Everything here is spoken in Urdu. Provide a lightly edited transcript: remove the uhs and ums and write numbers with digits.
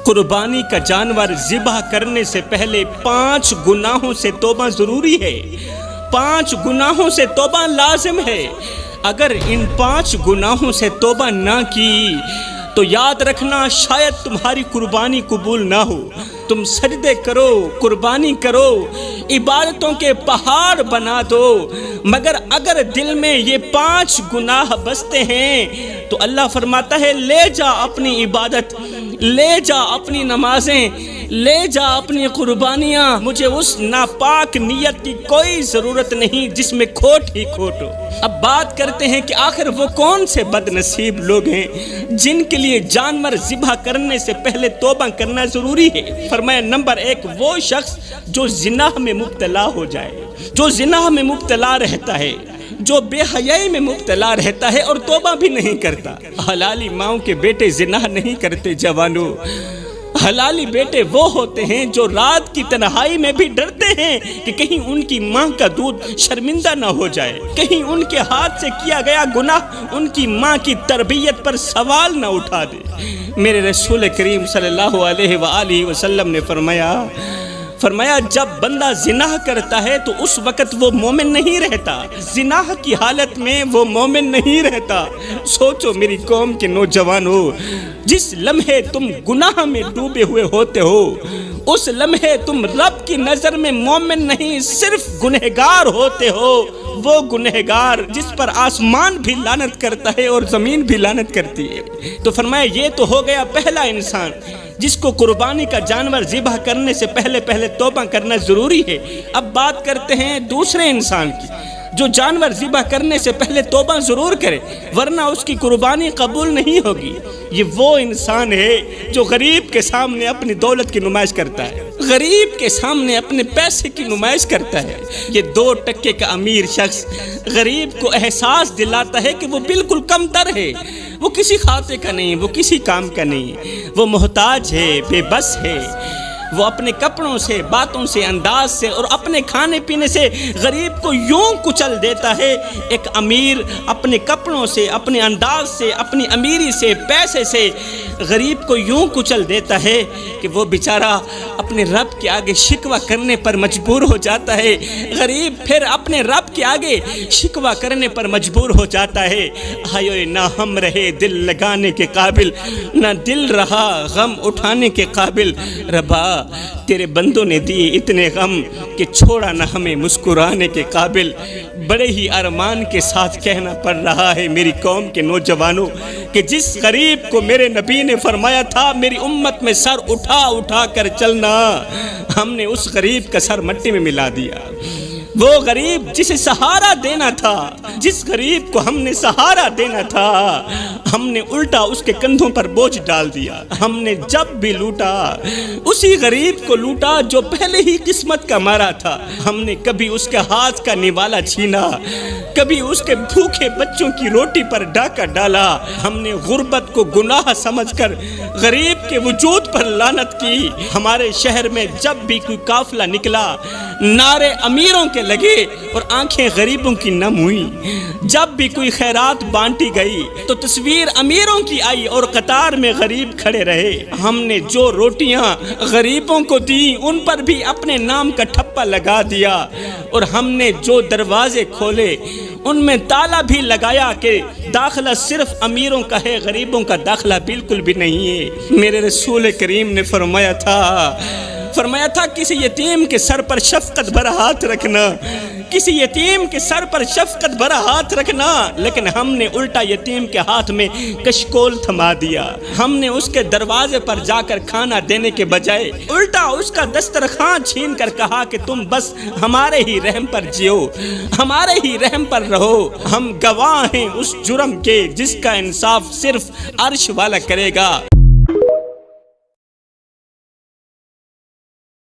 قربانی کا جانور ذبح کرنے سے پہلے 5 گناہوں سے توبہ ضروری ہے، 5 گناہوں سے توبہ لازم ہے۔ اگر ان 5 گناہوں سے توبہ نہ کی تو یاد رکھنا شاید تمہاری قربانی قبول نہ ہو۔ تم سجدے کرو، قربانی کرو، عبادتوں کے پہاڑ بنا دو، مگر اگر دل میں یہ 5 گناہ بستے ہیں تو اللہ فرماتا ہے لے جا اپنی عبادت، لے جا اپنی نمازیں، لے جا اپنی قربانیاں، مجھے اس ناپاک نیت کی کوئی ضرورت نہیں جس میں کھوٹ ہی کھوٹ ہو۔ اب بات کرتے ہیں کہ آخر وہ کون سے بد نصیب لوگ ہیں جن کے لیے جانور ذبح کرنے سے پہلے توبہ کرنا ضروری ہے۔ فرمایا نمبر 1 وہ شخص جو زنا میں مبتلا ہو جائے، جو زنا میں مبتلا رہتا ہے، جو بے حیائی میں مبتلا رہتا ہے اور توبہ بھی نہیں کرتا۔ حلالی ماؤں کے بیٹے زنا نہیں کرتے جوانوں، حلالی بیٹے وہ ہوتے ہیں جو رات کی تنہائی میں بھی ڈرتے ہیں کہ کہیں ان کی ماں کا دودھ شرمندہ نہ ہو جائے، کہیں ان کے ہاتھ سے کیا گیا گناہ ان کی ماں کی تربیت پر سوال نہ اٹھا دے۔ میرے رسول کریم صلی اللہ علیہ وآلہ وسلم نے فرمایا جب بندہ زنا کرتا ہے تو اس وقت وہ مومن نہیں رہتا، زنا کی حالت میں وہ مومن نہیں رہتا۔ سوچو میری قوم کے نوجوانوں، جس لمحے تم گناہ میں ڈوبے ہوئے ہوتے ہو اس لمحے تم رب کی نظر میں مومن نہیں صرف گنہگار ہوتے ہو، وہ گنہگار جس پر آسمان بھی لعنت کرتا ہے اور زمین بھی لعنت کرتی ہے۔ تو فرمایا یہ تو ہو گیا پہلا انسان جس کو قربانی کا جانور ذبح کرنے سے پہلے توبہ کرنا ضروری ہے۔ اب بات کرتے ہیں دوسرے انسان کی جو جانور ذبح کرنے سے پہلے توبہ ضرور کرے ورنہ اس کی قربانی قبول نہیں ہوگی۔ یہ وہ انسان ہے جو غریب کے سامنے اپنی دولت کی نمائش کرتا ہے، غریب کے سامنے اپنے پیسے کی نمائش کرتا ہے۔ یہ 2 ٹکے کا امیر شخص غریب کو احساس دلاتا ہے کہ وہ بالکل کم تر ہے، وہ کسی کھاتے کا نہیں، وہ کسی کام کا نہیں، وہ محتاج ہے، بے بس ہے۔ وہ اپنے کپڑوں سے، باتوں سے، انداز سے اور اپنے کھانے پینے سے غریب کو یوں کچل دیتا ہے۔ ایک امیر اپنے کپڑوں سے، اپنے انداز سے، اپنی امیری سے، پیسے سے غریب کو یوں کچل دیتا ہے کہ وہ بیچارہ اپنے رب کے آگے شکوہ کرنے پر مجبور ہو جاتا ہے۔ غریب پھر اپنے رب کے آگے شکوہ کرنے پر مجبور ہو جاتا ہے۔ ہائے نہ ہم رہے دل لگانے کے قابل، نہ دل رہا غم اٹھانے کے قابل۔ ربا تیرے بندوں نے دیے اتنے غم کہ چھوڑا نہ ہمیں مسکرانے کے قابل۔ بڑے ہی ارمان کے ساتھ کہنا پڑ رہا ہے میری قوم کے نوجوانوں کہ جس غریب کو میرے نبی نے فرمایا تھا میری امت میں سر اٹھا اٹھا کر چلنا، ہم نے اس غریب کا سر مٹی میں ملا دیا۔ وہ غریب جسے سہارا دینا تھا، جس غریب کو ہم نے سہارا دینا تھا، ہم نے الٹا اس کے کندھوں پر بوجھ ڈال دیا۔ ہم نے جب بھی لوٹا اسی غریب کو لوٹا جو پہلے ہی قسمت کا مارا تھا۔ ہم نے کبھی اس کے ہاتھ کا نوالا چھینا، کبھی اس کے بھوکے بچوں کی روٹی پر ڈاکہ ڈالا۔ ہم نے غربت کو گناہ سمجھ کر غریب کے وجود پر لعنت کی۔ ہمارے شہر میں جب بھی کوئی قافلہ نکلا نعرے امیروں کے لگے اور آنکھیں غریبوں کی نم ہوئی۔ جب بھی کوئی خیرات بانٹی گئی تو تصویر امیروں کی آئی اور قطار میں غریب کھڑے رہے۔ ہم نے جو روٹیاں غریبوں کو دی ان پر بھی اپنے نام کا ٹھپا لگا دیا، اور ہم نے جو دروازے کھولے ان میں تالا بھی لگایا کہ داخلہ صرف امیروں کا ہے، غریبوں کا داخلہ بالکل بھی نہیں ہے۔ میرے رسول کریم نے فرمایا تھا کسی یتیم کے سر پر شفقت بھرا ہاتھ رکھنا، کسی یتیم کے سر پر شفقت بھرا ہاتھ رکھنا، لیکن ہم نے الٹا یتیم کے ہاتھ میں کشکول تھما دیا۔ ہم نے اس کے دروازے پر جا کر کھانا دینے کے بجائے الٹا اس کا دسترخوان چھین کر کہا کہ تم بس ہمارے ہی رحم پر جیو، ہمارے ہی رحم پر رہو۔ ہم گواہ ہیں اس جرم کے جس کا انصاف صرف عرش والا کرے گا۔